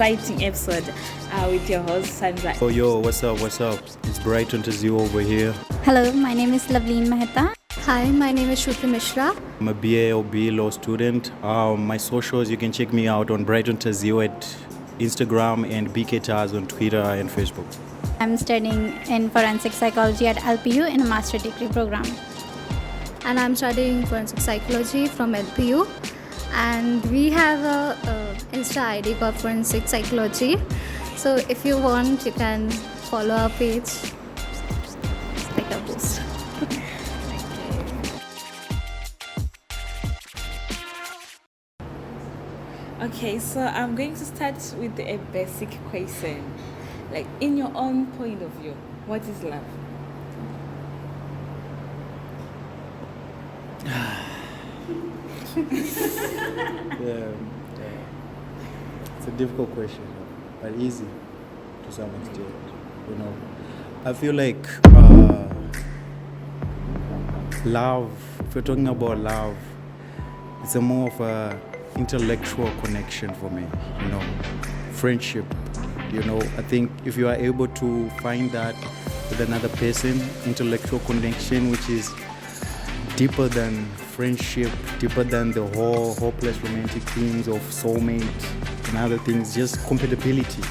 exciting episode with your host, Sandra. Oh, yo, what's up? It's Brighton to you over here. Hello, my name is Lavleen Mehta. Hi, my name is Shruti Mishra. I'm a BA or BA law student. My socials, you can check me out on Brighton to you at Instagram and BK Taz on Twitter and Facebook. I'm studying in forensic psychology at LPU in a master degree program. And I'm studying forensic psychology from LPU. And we have a Insta ID called Forensic Psychology. So if you want, you can follow our page. Just like a boost. Okay, so I'm going to start with a basic question. Like, in your own point of view, what is love? Yeah, it's a difficult question, but easy to some extent. I feel like love, if you're talking about love, it's a more of a intellectual connection for me, friendship. I think if you are able to find that with another person, intellectual connection, which is deeper than friendship, deeper than the whole hopeless romantic themes of soulmate and other things, just compatibility.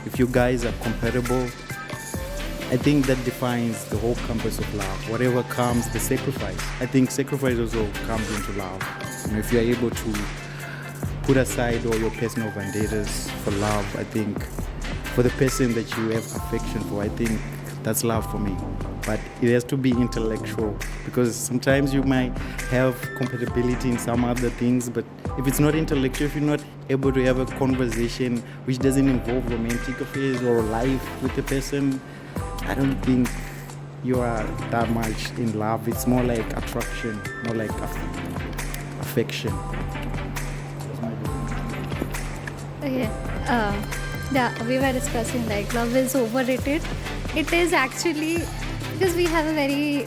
If you guys are compatible, I think that defines the whole compass of love. Whatever comes, the sacrifice. I think sacrifice also comes into love. If you're able to put aside all your personal vendettas for love, I think for the person that you have affection for, I think that's love for me. But it has to be intellectual, because sometimes you might have compatibility in some other things, but if it's not intellectual, if you're not able to have a conversation which doesn't involve romantic affairs or life with the person, I don't think you are that much in love. It's more like attraction, more like affection. Okay. We were discussing like love is overrated. It is actually, because we have a very,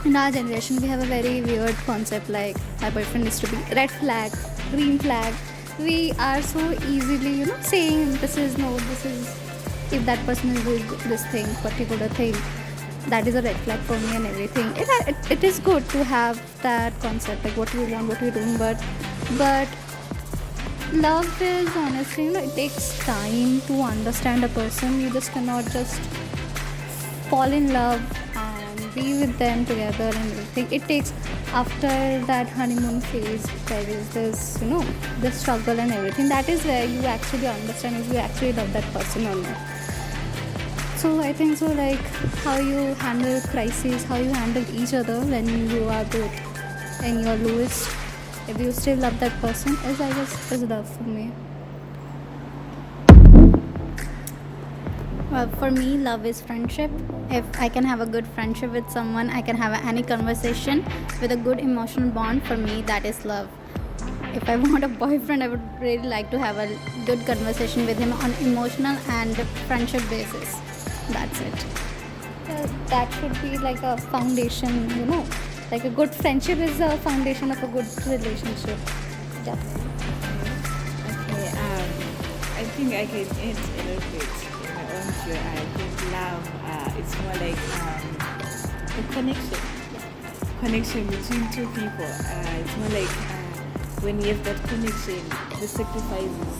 in our generation, we have a very weird concept like my boyfriend is to be red flag, green flag. We are so easily, saying this is, if that person is doing this thing, particular thing, that is a red flag for me and everything. It is good to have that concept, like what we want, what we're doing, but love is honestly, it takes time to understand a person. You just cannot just fall in love and be with them together and everything. It takes, after that honeymoon phase, there is this, this struggle and everything. That is where you actually understand if you actually love that person or not. So I think so, like how you handle crises, how you handle each other when you are both in your lowest. If you still love that person, is love for me. Well, for me, love is friendship. If I can have a good friendship with someone, I can have any conversation with a good emotional bond. For me, that is love. If I want a boyfriend, I would really like to have a good conversation with him on emotional and friendship basis. That's it. That should be like a foundation, Like a good friendship is the foundation of a good relationship. Yeah. Okay, I think I can add a little bit in my own view. I think love, it's more like a connection between two people. It's more like when you have that connection, the sacrifices,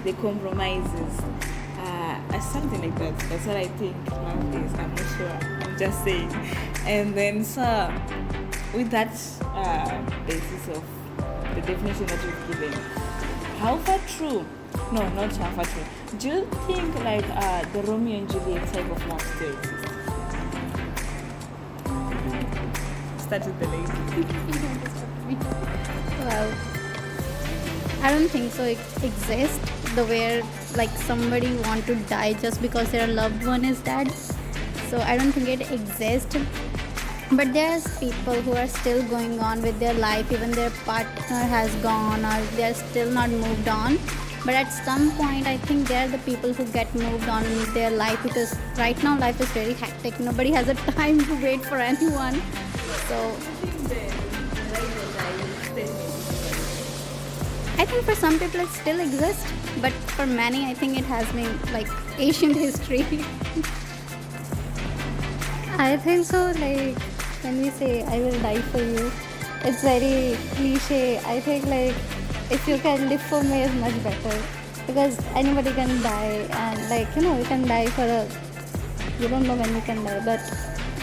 the compromises, something like that. That's what I think love is. I'm not sure. I'm just saying. And then so, with that basis of the definition that you've given, how far true? No, not how far true. Do you think like the Romeo and Juliet type of love still exists? Start with the lady. Well, I don't think so. It exists the where like somebody want to die just because their loved one is dead. So I don't think it exists. But there's people who are still going on with their life, even their partner has gone or they're still not moved on. But at some point, I think they're the people who get moved on with their life, because right now life is very hectic. Nobody has a time to wait for anyone. So I think for some people it still exists, but for many I think it has been like ancient history. I think so. Like when we say I will die for you, it's very cliche. I think like if you can live for me is much better, because anybody can die, and like you can die for a, you don't know when you can die, but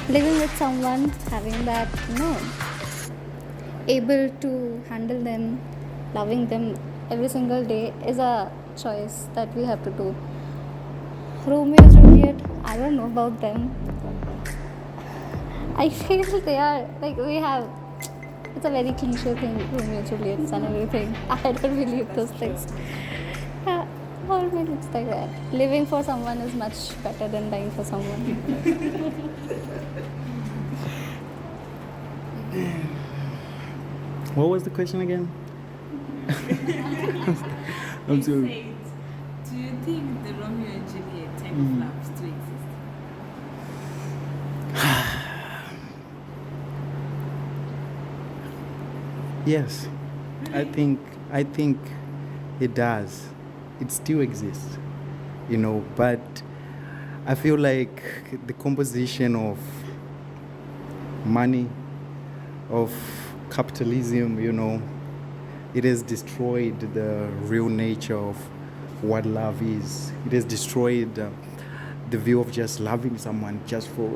living with someone, having that able to handle them, loving them every single day is a choice that we have to do. Romeo and Juliet, I don't know about them. I feel they are like we have. It's a very cliche thing, Romeo and Juliet and everything. I don't believe those things. Yeah, for me it's like that. Living for someone is much better than dying for someone. What was the question again? I'm It sorry. said, do you think the Romeo and Juliet type of love still exists? Yes, I think it does. It still exists, but I feel like the composition of money, of capitalism, it has destroyed the real nature of what love is. It has destroyed the view of just loving someone just for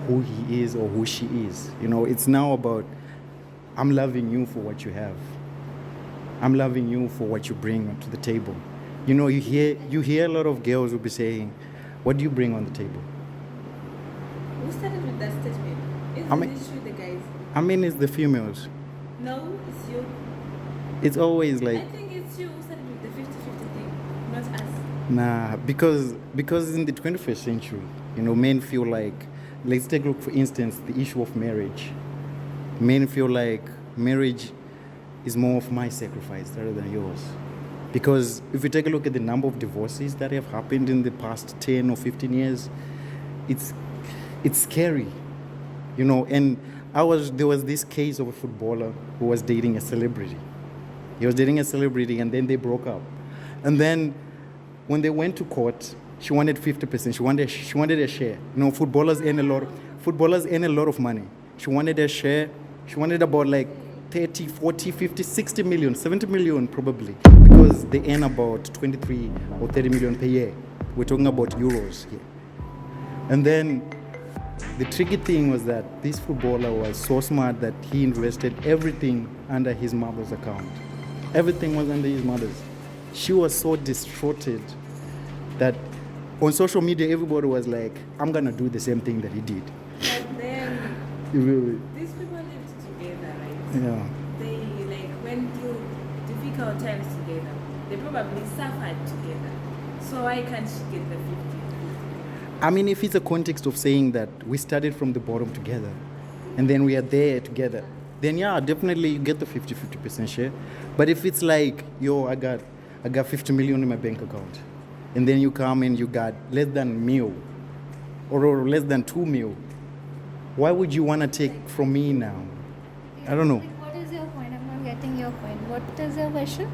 who he is or who she is. It's now about, I'm loving you for what you have. I'm loving you for what you bring to the table. You hear a lot of girls will be saying, what do you bring on the table? Who started with that statement? Isn't I mean- it true, the guys? It's the females. No, it's you. It's always I like, think it's you who started with the 50-50 thing, not us. nah, because in the 21st century, men feel like, let's take a look, for instance, the issue of marriage. Men feel like marriage is more of my sacrifice rather than yours. Because if you take a look at the number of divorces that have happened in the past 10 or 15 years, it's scary, and there was this case of a footballer who was dating a celebrity. He was dating a celebrity and then they broke up. And then when they went to court, she wanted 50%. She wanted a share. Footballers earn a lot of money. She wanted a share. She wanted about like 30, 40, 50, 60 million, 70 million probably, because they earn about 23 or 30 million per year. We're talking about euros here. And then the tricky thing was that this footballer was so smart that he invested everything under his mother's account. Everything was under his mother's. She was so distraughted that on social media, everybody was like, I'm going to do the same thing that he did. But then, these people lived together, right? Yeah. They went through difficult times together. They probably suffered together. So why can't she get the 50? If it's a context of saying that we started from the bottom together and then we are there together, then yeah, definitely you get the 50% share. But if it's like, I got 50 million in my bank account, and then you come and you got less than mil or less than 2 mil, why would you want to take from me now? I don't know. What is your point? I'm not getting your point. What is your question?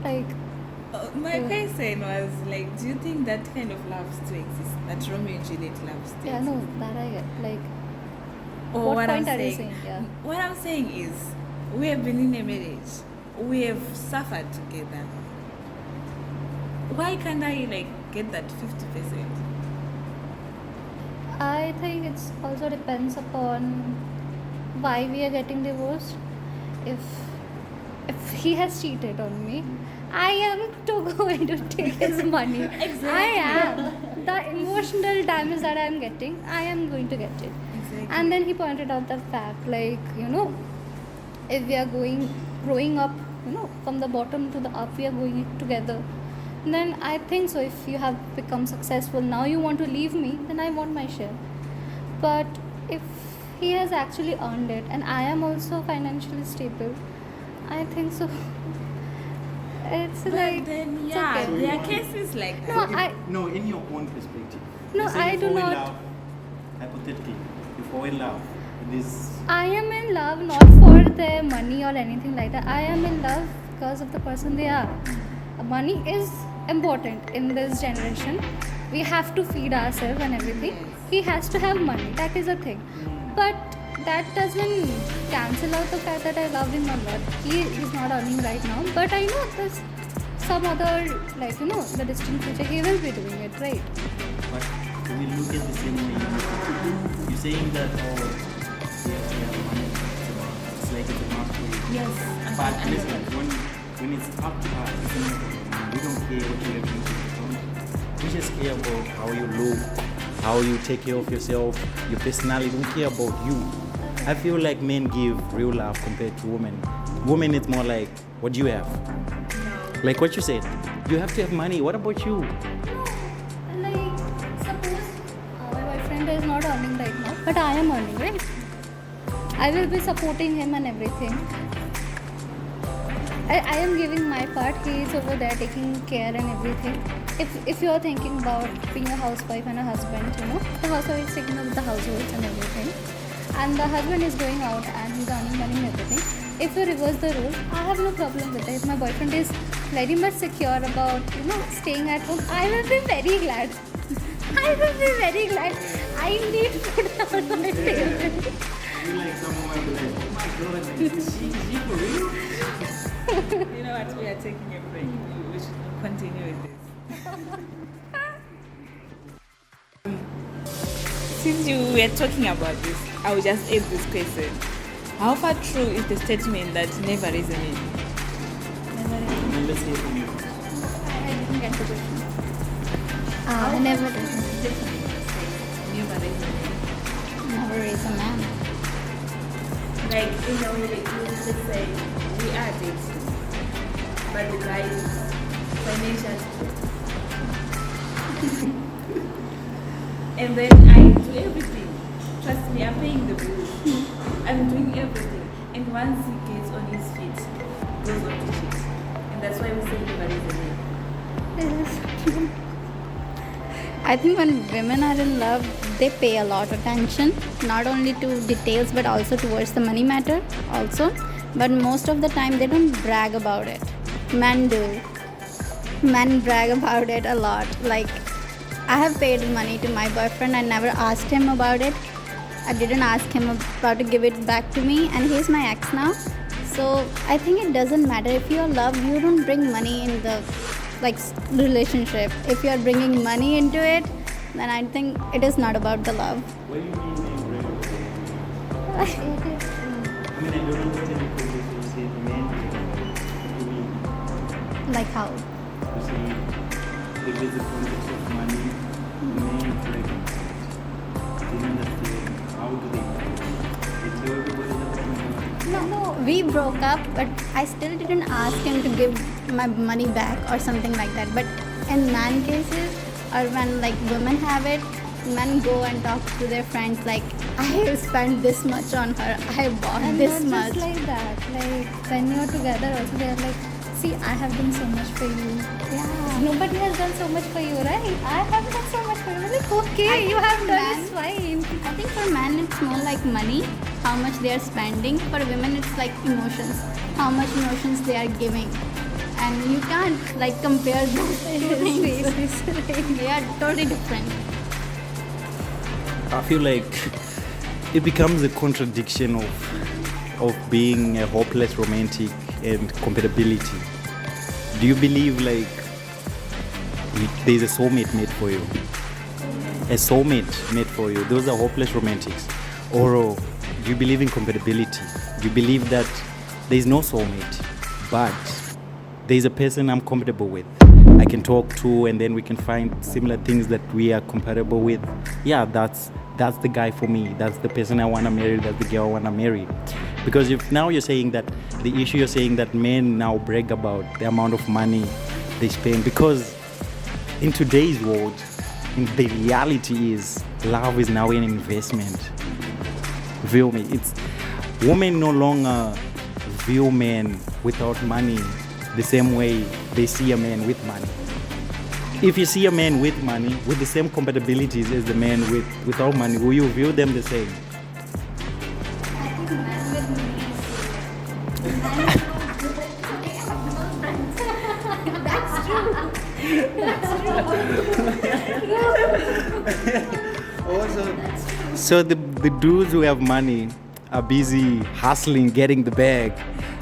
My question was do you think that kind of love still exists? That Romeo and Juliet love still Yeah, exists? no, that I get. Or what I'm point are you saying? Yeah. What I'm saying is, we have been in a marriage. We have suffered together. Why can't I get that 50%? I think it's also depends upon why we are getting divorced. If he has cheated on me, I am going to take his money. Exactly. I am. The emotional damage that I am getting, I am going to get it. Exactly. And then he pointed out the fact, if we are growing up, from the bottom to the up, we are going together. Then I think so. If you have become successful, now you want to leave me, then I want my share. But if he has actually earned it, and I am also financially stable, I think so. It's But then, it's yeah, okay. there are cases like No, that. No, in your own perspective. No, You say I you do fall in not. love, hypothetically, you fall in love with this. I am in love not for their money or anything like that. I am in love because of the person they are. money is important in this generation. We have to feed ourselves and everything. He has to have money, that is a thing. But that doesn't cancel out the fact that I love him a lot. He is not earning right now, but I know there's some other, like, the distant future he will be doing it, right? But when we look at the same way, you're saying that, yeah, money, it's like it's a must. Yes. But listen, when it's up to us, it's not about money. We don't care what you live in. We just care about how you look, how you take care of yourself, your personality. We don't care about you. I feel like men give real love compared to women. Women, it's more like, what do you have? Like what you said, you have to have money. What about you? Like, suppose my boyfriend is not earning right now, but I am earning, right? I will be supporting him and everything. I am giving my part. He is over there taking care and everything. If you are thinking about being a housewife and a husband, the housewife is taking care of the households and everything, and the husband is going out and he's earning money and everything. If you reverse the role, I have no problem with it. If my boyfriend is very much secure about, staying at home, I will be very glad. I will be very glad. I need food on my table. You like someone might be like, oh my god, like, is she for real? You know what? We are taking a break. We should continue with this. Since you were talking about this, I will just ask this question. How far true is the statement that never is a need? And let's hear from you. I didn't get the question. Never did. Never is a need. Never is a man. Like, in a way, you just say, we are dating, but the guy is financially. And then I do everything. Trust me, I'm paying the bills. I'm doing everything. And once he gets on his feet, goes on to shit. And that's why we say never is a need. I think when women are in love, they pay a lot of attention, not only to details but also towards the money matter also. But most of the time they don't brag about it. Men do. Men brag about it a lot. Like, I have paid money to my boyfriend. I never asked him about it. I didn't ask him about to give it back to me, and he's my ex now. So I think it doesn't matter. If you're in love, you don't bring money in the relationship. If you're bringing money into it, then I think it is not about the love. What do you mean being real? I mean, I don't understand because you say men, what do you mean? Like how? You see, if it's a context of money, men, like, they understand. How do they tell everybody that? No, we broke up, but I still didn't ask him to give my money back or something like that. But in man cases, or when women have it, men go and talk to their friends like, I have spent this much on her, I bought And this not much. just like that. Like, when you're together also, they're like, see, I have done so much for you. Yeah. Nobody has done so much for you, right? I have done so much for you. I'm like, okay, you have done, it's fine. I think for men it's more like money, how much they are spending. For women it's like emotions, how much emotions they are giving. And you can't compare those two things. They are totally different. I feel like it becomes a contradiction of being a hopeless romantic and compatibility. Do you believe there's a soulmate made for you? A soulmate made for you. Those are hopeless romantics. Or do you believe in compatibility? Do you believe that there's no soulmate, but there's a person I'm compatible with, I can talk to, and then we can find similar things that we are compatible with? Yeah, that's the guy for me. That's the person I want to marry. That's the girl I want to marry. Because if now you're saying that the issue, you're saying that men now brag about the amount of money they spend, because in today's world, the reality is love is now an investment. Feel me? It's women no longer view men without money the same way they see a man with money. If you see a man with money, with the same compatibilities as the man without money, will you view them the same? I think men with money is that's So the dudes who have money are busy hustling, getting the bag,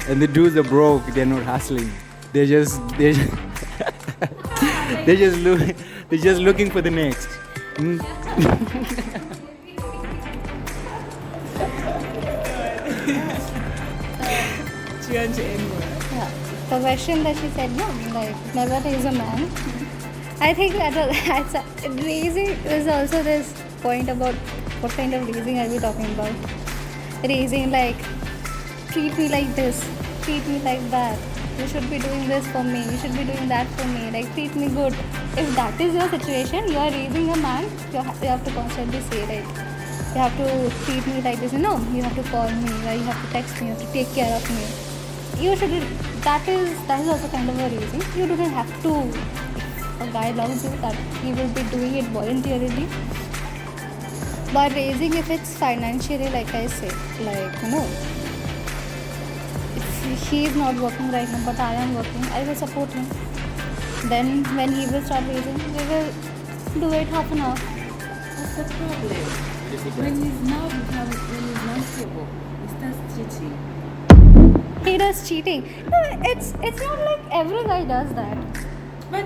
and the dudes are broke. They're not hustling. They're just they're just looking for the next. Do you want to end more? Yeah. The question that she said, no, like never raise a man. I think that's raising is also this point about what kind of raising are we talking about? Raising like treat me like this, treat me like that. You should be doing this for me. You should be doing that for me. Like treat me good. If that is your situation, you are raising a man. You have to constantly say like you have to treat me like this. No, you have to call me. Or you have to text me. You have to take care of me. You should. That is also kind of a raising. You don't have to. If a guy loves you, that he will be doing it voluntarily. But raising, if it's financially, like I said, like if he is not working right now, but I am working, I will support him. Then when he will start raising, we will do it half and half. What's the problem? When he's now stable, he starts cheating. He does cheating. No, it's not like every guy does that. But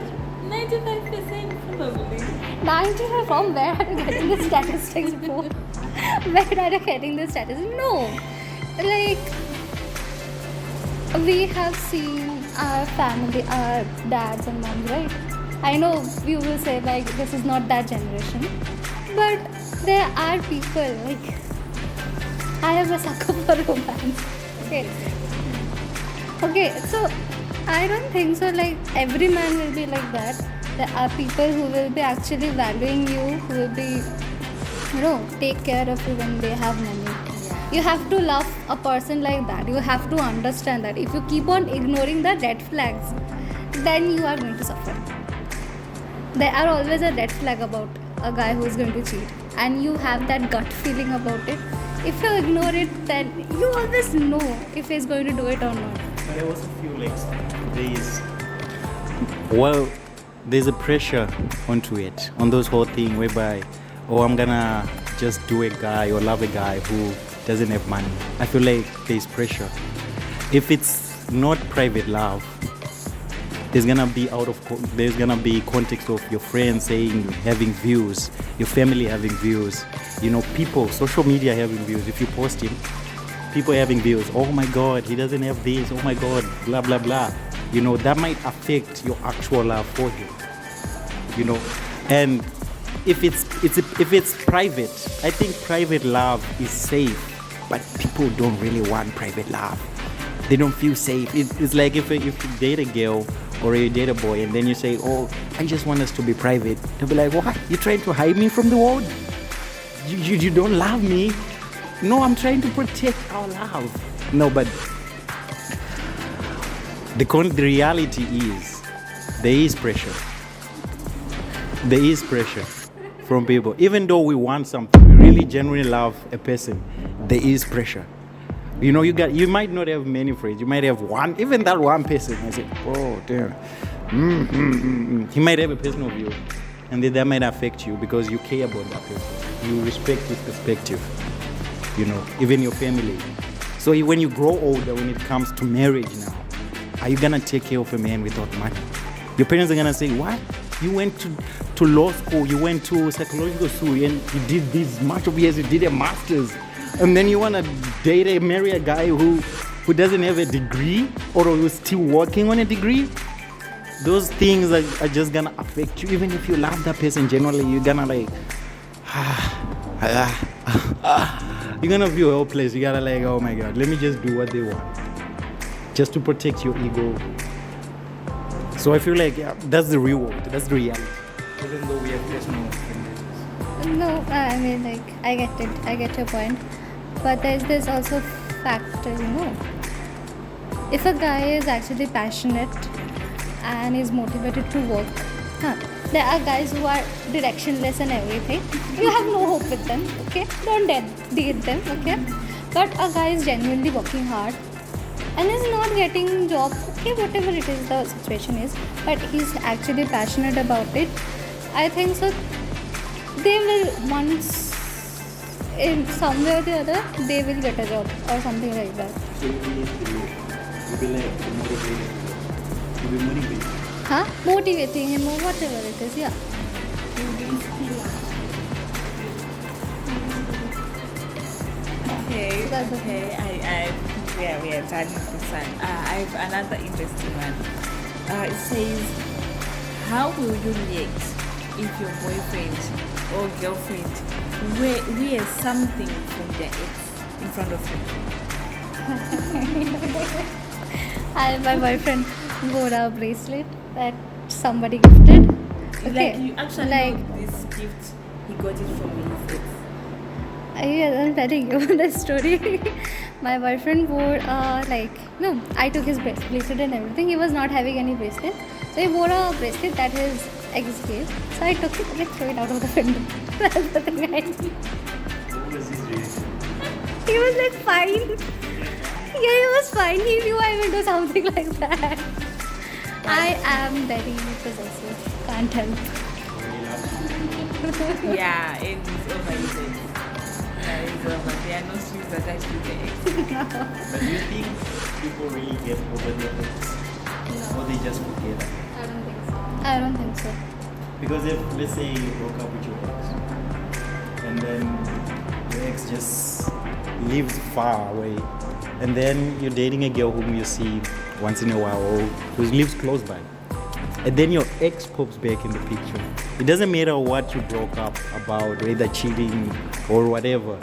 95% probably. 95 from where are you getting the statistics, bro? Where are you getting the statistics? No. Like, we have seen our family, our dads and moms, right? I know you will say like this is not that generation. But there are people like I am a sucker for romance. Okay, so I don't think so. Like every man will be like that. There are people who will be actually valuing you, who will be, take care of you when they have money. You have to love a person like that. You have to understand that. If you keep on ignoring the red flags, then you are going to suffer. There are always a red flag about a guy who is going to cheat, and you have that gut feeling about it. If you ignore it, then you always know if he's going to do it or not. There was a few days. Well, there's a pressure onto it, on those whole thing whereby, I'm gonna just do a guy or love a guy who doesn't have money. I feel like there's pressure. If it's not private love, there's gonna be context of your friends saying, having views, your family having views, people, social media having views. If you post him, people having views. Oh my God, he doesn't have this. Oh my God, blah blah blah. That might affect your actual love for him. And if it's private, I think private love is safe, but people don't really want private love. They don't feel safe. It's like if you date a girl or you date a boy and then you say, I just want us to be private. They'll be like, what? You're trying to hide me from the world? You don't love me? No, I'm trying to protect our love. No, but the reality is there is pressure. There is pressure from people. Even though we want something, we really genuinely love a person, there is pressure. You might not have many friends. You might have one, even that one person. I say, damn. He might have a personal view, and then that might affect you because you care about that person. You respect his perspective. Even your family. So when you grow older, when it comes to marriage now, are you gonna take care of a man without money? Your parents are gonna say, what? You went to law school, you went to psychological school, and you did this much of years, you did a master's, and then you wanna marry a guy who doesn't have a degree or who's still working on a degree? Those things are just gonna affect you. Even if you love that person generally, you're gonna you're gonna feel helpless. You gotta oh my God, let me just do what they want, just to protect your ego. So I feel like that's the real world. That's the reality. Even though we have personal tendencies. No, I mean I get it. I get your point. But there's this also factor, if a guy is actually passionate and is motivated to work, there are guys who are directionless and everything. You have no hope with them, okay? Don't date them, okay? But a guy is genuinely working hard and he's not getting jobs. Okay, whatever it is the situation is, but he's actually passionate about it. I think so. They will once, in some way or the other, they will get a job or something like that. So you be like motivated. You be motivated. Huh? Motivating him or whatever it is, yeah. Okay, That's okay. We are done with this one. I have another interesting one. It says, how will you react if your boyfriend or girlfriend wears something from their ex in front of you? My boyfriend wore a bracelet that somebody gifted. Okay. Like you actually like, know this gift, he got it from his ex. I'm telling you the story. My boyfriend wore I took his bracelet and everything. He was not having any bracelet, so he wore a bracelet that his ex gave. So I took it and I threw it out of the window. That's the thing I did. What was his reaction? He was like fine. Yeah, he was fine. He knew I will do something like that. I am very possessive. Can't help. Yeah, and it's over his ex. Yeah, it's over. There are no strings attached to the ex. But do you think people really get over their ex? Or they just forget it? I don't think so. Because if, let's say, you broke up with your ex, and then your ex just Lives far away, and then you're dating a girl whom you see once in a while or who lives close by, and then your ex pops back in the picture. It doesn't matter what you broke up about, whether cheating or whatever,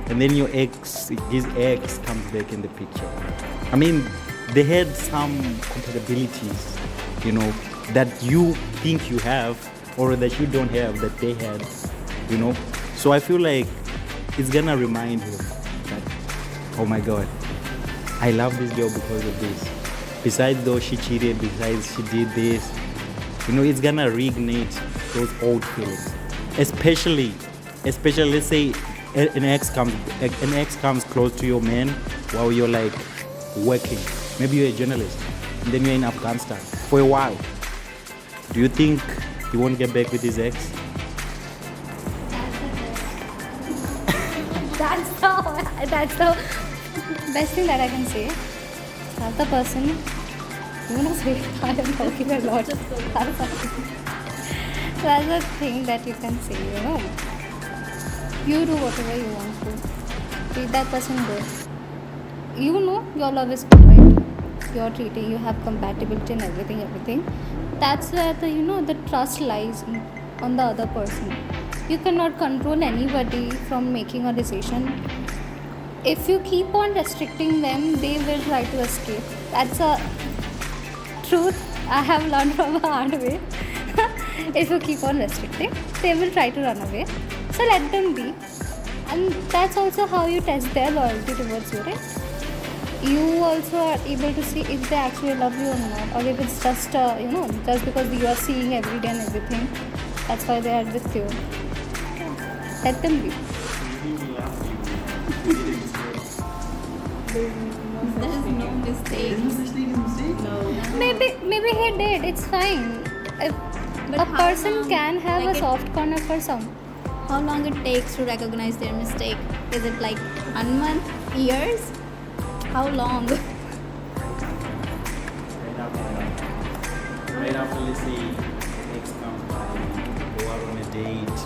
and then his ex comes back in the picture. I mean, they had some compatibilities, that you think you have or that you don't have that they had, So I feel like it's gonna remind him that, oh my God, I love this girl because of this. Besides though she cheated, besides she did this, it's gonna reignite those old feelings. Especially let's say an ex comes close to your man while you're like working. Maybe you're a journalist and then you're in Afghanistan for a while. Do you think he won't get back with his ex? That's the best thing that I can say. That's the person. You know, say I am talking a lot. That's the thing that you can say. You do whatever you want to. Treat that person good. Your love is good, right? You're treating. You have compatibility and everything. That's where the trust lies on the other person. You cannot control anybody from making a decision. If you keep on restricting them, they will try to escape. That's a truth I have learned from a hard way. If you keep on restricting, they will try to run away. So let them be. And that's also how you test their loyalty towards you, right? You also are able to see if they actually love you or not, or if it's just just because you are seeing every day and everything, that's why they are with you. Let them be. There's no mistake. Maybe he did. It's fine. If But a how person long? can have Like a soft corner for some. How long it takes to recognize their mistake? Is it like 1 month, years? How long? Right after, let's say, ex comes by, go out on a date,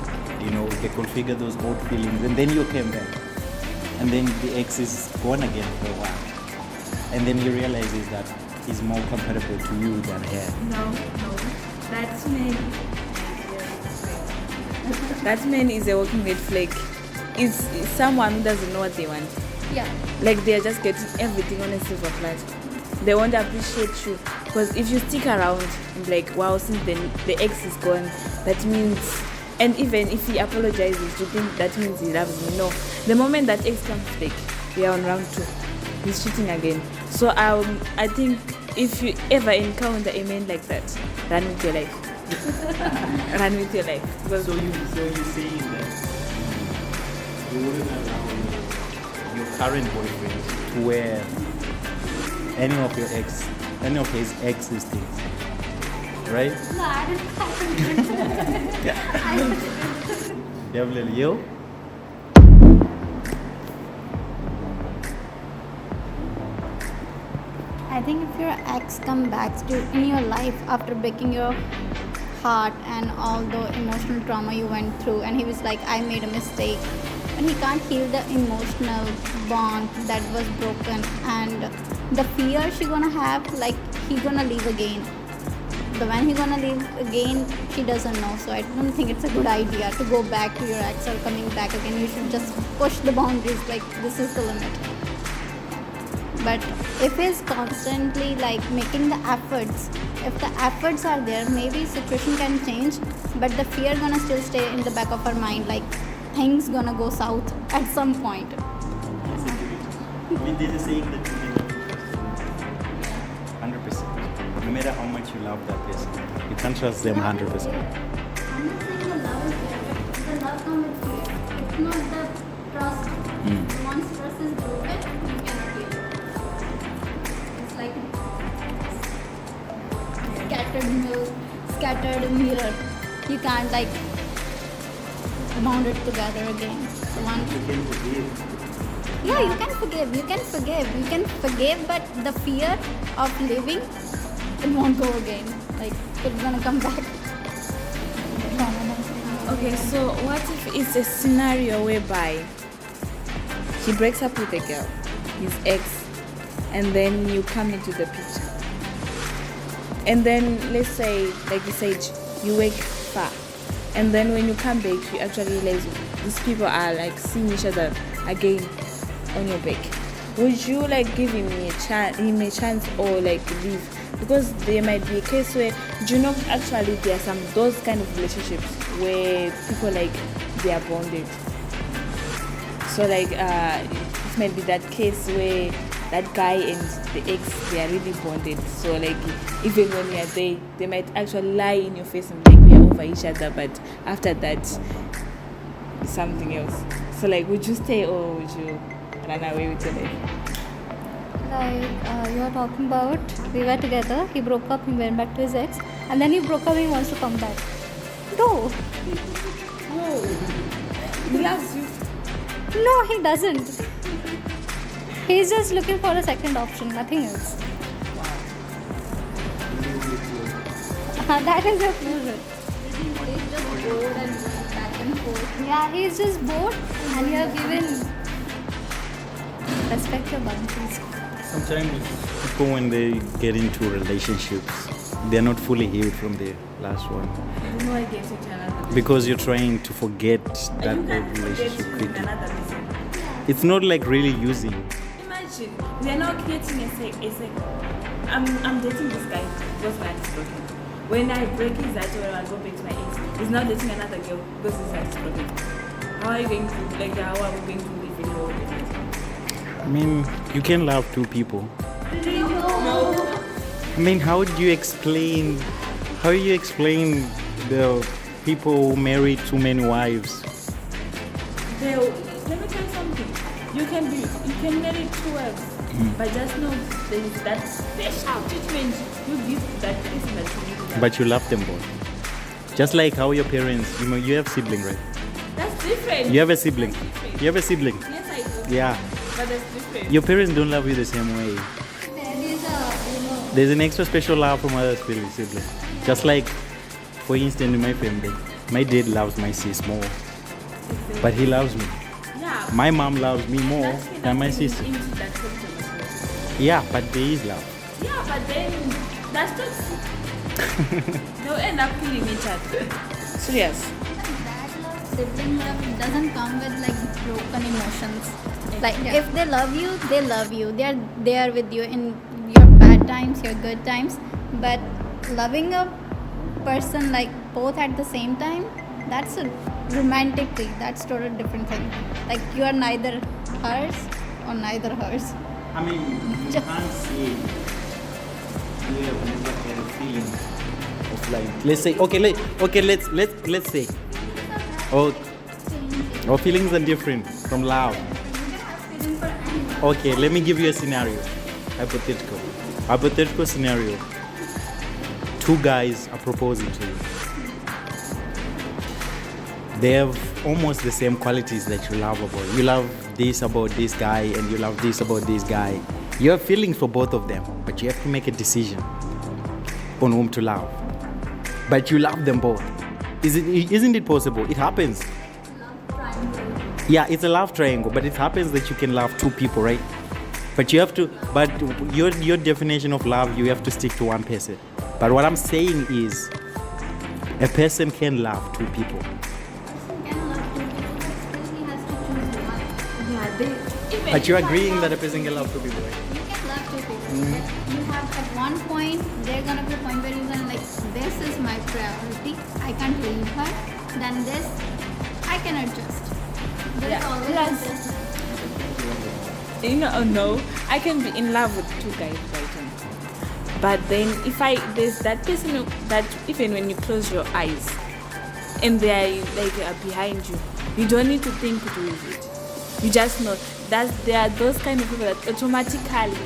they configure those old feelings, and then you came back. And then the ex is gone again for a while. And then he realizes that he's more compatible to you than her. No. That's men. That man is a walking red flag. It's someone who doesn't know what they want. Yeah. Like they're just getting everything on a silver platter. They won't appreciate you. Because if you stick around and like, wow, since the ex is gone, that means, and even if he apologizes, you think that means he loves me. No. The moment that ex comes back, we are on round 2. He's cheating again. So I think if you ever encounter a man like that, run with your life. Run with your life. Because So you're saying that you wouldn't allow Your current boyfriend to wear any of your ex, any of his ex's things, right? No, I didn't. Definitely you. I think if your ex come back to in your life after breaking your heart and all the emotional trauma you went through, and he was like, I made a mistake, and he can't heal the emotional bond that was broken, and the fear she gonna have, like he gonna leave again. The when he gonna leave again, she doesn't know. So I don't think it's a good idea to go back to your ex or coming back again. You should just push the boundaries, like this is the limit. But if he's constantly like making the efforts, if the efforts are there, maybe situation can change, but the fear gonna still stay in the back of her mind, like things gonna go south at some point. I mean, there's a saying that you can 100%. No matter how much you love that person, you can't trust them 100%. I'm not saying the love is there, but the love comes with fear. It's not the trust. Once trust is broken, you cannot heal it. It's like scattered mirror. You can't like bound it together again. So once you can forgive. yeah, you can forgive, but the fear of living, it won't go again. Like it's gonna come back. Okay, so what if it's a scenario whereby he breaks up with a girl, his ex, and then you come into the picture? And then let's say, like you said, you wake far, and then when you come back, you actually realize these people are like seeing each other again on your back. Would you like give him a chance or like leave? Because there might be a case where actually there are some those kind of relationships where people like they are bonded. So like it might be that case where that guy and the ex, they are really bonded. So like even when you are there, they might actually lie in your face and like we are over each other, but after that it's something else. So like would you stay or would you run away with your life? Like you're talking about, we were together, he broke up, he went back to his ex, and then he broke up and he wants to come back. No, He loves you. no, he doesn't. He's just looking for a second option, nothing else. That is your closure. He's just bored and going back and forth. Yeah, he's just bored, and you have given. Respect your boundaries. Sometimes people, when they get into relationships, they're not fully healed from the last one No, I get it. Another because you're trying to forget that you old can't forget relationship with quickly. another person. It's not like really using. Imagine we are now creating a say. I'm dating this guy because my heart is broken. When I break his heart or I go back to my ex, he's now dating another girl because his heart is broken. How are you going to how are we going to live in the world? I mean, you can love two people. No. I mean, how do you explain the people who marry too many wives? Let me tell you something. You can marry two wives, but just know there is that special treatment you give to that person that you really love. But you love them both. Just like how your parents, you have sibling, right? That's different. You have a sibling. That's different. You have a sibling. Yes, I do. Yeah. But that's different. Your parents don't love you the same way. There's an extra special love from other siblings. Just like, for instance, in my family, my dad loves my sis more, but he loves me. Yeah. My mom loves me more than my sister. Into that person. Yeah, but there is love. Yeah, but then that's toxic. They'll end up killing each other. Serious. That love, sibling love doesn't come with like broken emotions. Like if they love you, they love you. They are there with you in your bad times, your good times. But loving a person like both at the same time, that's a romantic thing. That's totally different thing. Like you are neither hers or neither hers. I mean, you can't say you have never had a feeling of like. Let's say, let's say, oh, feelings are different from love. Okay, let me give you a scenario. Hypothetical scenario. 2 guys are proposing to you. They have almost the same qualities that you love about. You love this about this guy and you love this about this guy. You have feelings for both of them, but you have to make a decision on whom to love. But you love them both. Isn't it possible? It happens. Yeah, it's a love triangle, but it happens that you can love 2 people, right? But you have to, but your definition of love, you have to stick to one person. But what I'm saying is, a person can love 2 people. But you're agreeing that a person can love 2 people, right? You can love 2 people. You have at one point, there's gonna be a point where you're gonna like, this is my priority. I can't leave her. Then this, I can adjust. There's always No, I can be in love with 2 guys right now. But then there's that person that even when you close your eyes and they're like behind you, you don't need to think to do it. You just know that there are those kind of people that automatically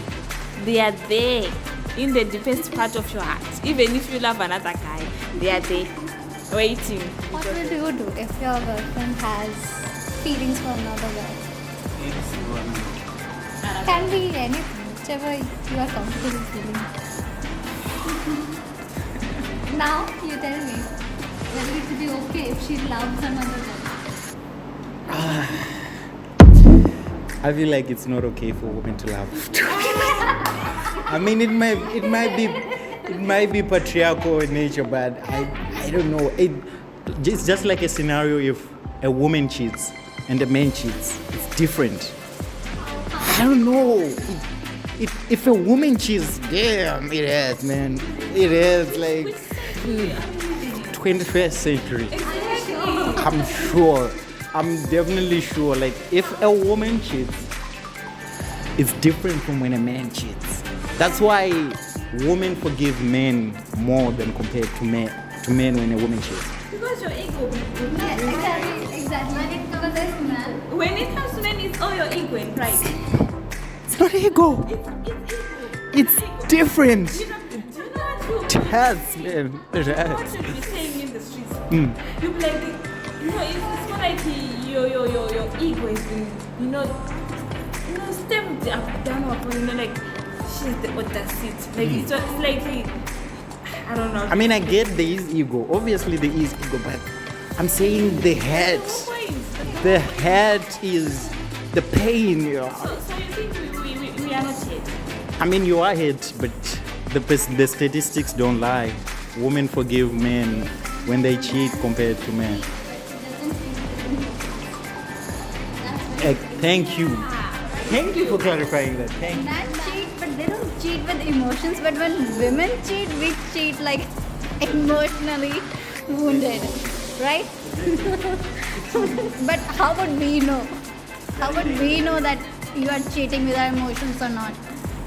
they are there in the deepest part of your heart. Even if you love another guy, they are there waiting. What will you do if your girlfriend has feelings for another guy? Can be anything, whichever you are comfortable feeling. Now you tell me, whether it will be okay if she loves another guy. I feel like it's not okay for women to love. I mean, it might be patriarchal in nature, but I don't know. It's just like a scenario if a woman cheats and a man cheats. It's different. I don't know. If a woman cheats, damn, it is, man. It is like 21st century. I'm sure. I'm definitely sure. Like, if a woman cheats, it's different from when a man cheats. That's why women forgive men more than compared to men when a woman cheats. Because your ego. exactly. When it comes to men, it's all your ego and pride. It's not ego. It's different. Do you know what you? Yes, man. What should be saying in the streets? You be like, it's more like your ego has been, stamped down upon, like she's the audacity. Like it's just like, I don't know. I mean, I get there is ego. Obviously, there is ego, but I'm saying the head. The head is the pain. So you think we are not yet? I mean, you are hit, but the statistics don't lie. Women forgive men when they cheat compared to men. Thank you. Thank you for clarifying that. Thank you. Men cheat, but they don't cheat with emotions. But when women cheat, we cheat like emotionally wounded, right? But how would we know? How would we know that you are cheating with our emotions or not?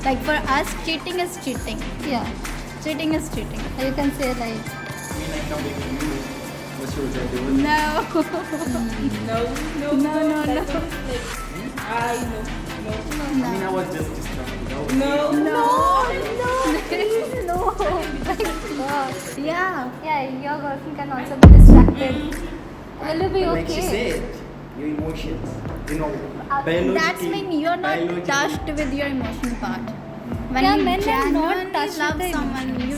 Like for us, cheating is cheating. Yeah. Cheating is cheating. You can say like, No. No. No. I mean, I was just distracted. No. Please, no. Yeah. yeah, your girlfriend can also be distracted. Will you be okay? Like she said, your emotions, That's when you're not touched with your emotion part. When Yeah, you men are not genuinely touched with love the someone, you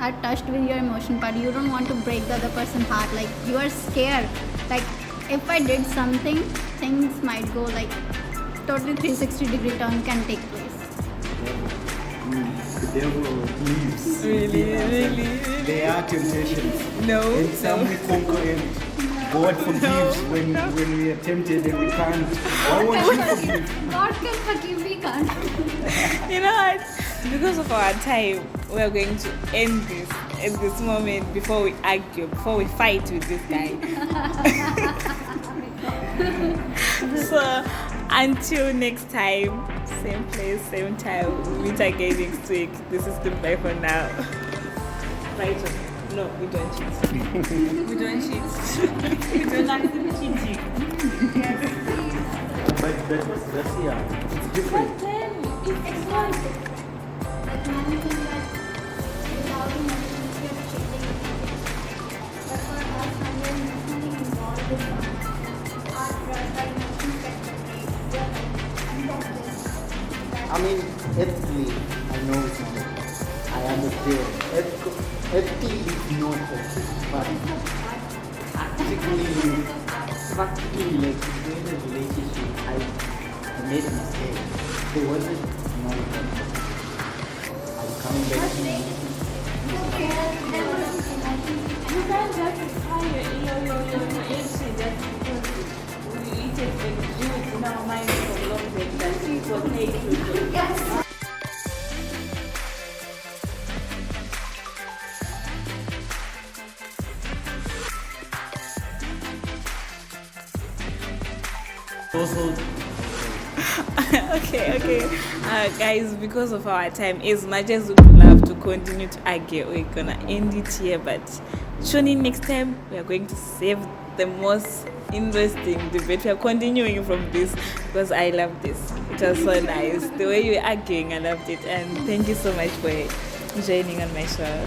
are touched with your emotion part. You don't want to break the other person's heart. Like you are scared. Like if I did something, things might go like totally 360-degree turn can take place. The devil leaves. Really? There are temptations. No. And some we conquer and God forgives when we are tempted and we can't. Why won't you forgive? God can forgive, we can't. You know what? Because of our time, we are going to end this at this moment before we argue, before we fight with this guy. So until next time, same place, same time. We'll meet again next week. This is goodbye for now. Right? No, we don't cheat. We don't cheat. We don't actually cheating. But that's yeah. It's different. But then it's not. Man think that without emotions you're cheating. But for us, when we're emotionally involved with someone, our trust, our emotions get betrayed. We're like, and that's this. I mean, ethically, I know it's not okay. I understand. Ethically, it's not okay. But practically, like, in a relationship, I made a mistake. There wasn't no one. I'm coming back to you. You can't justify your issue just because it has been used in our mind for long that it's okay to do. Also, Okay. Guys, because of our time, as much as we would love to continue to argue, we're gonna end it here. But tune in next time. We are going to save the most interesting debate. We are continuing from this because I love this. It was so nice. The way you were arguing, I loved it. And thank you so much for joining on my show.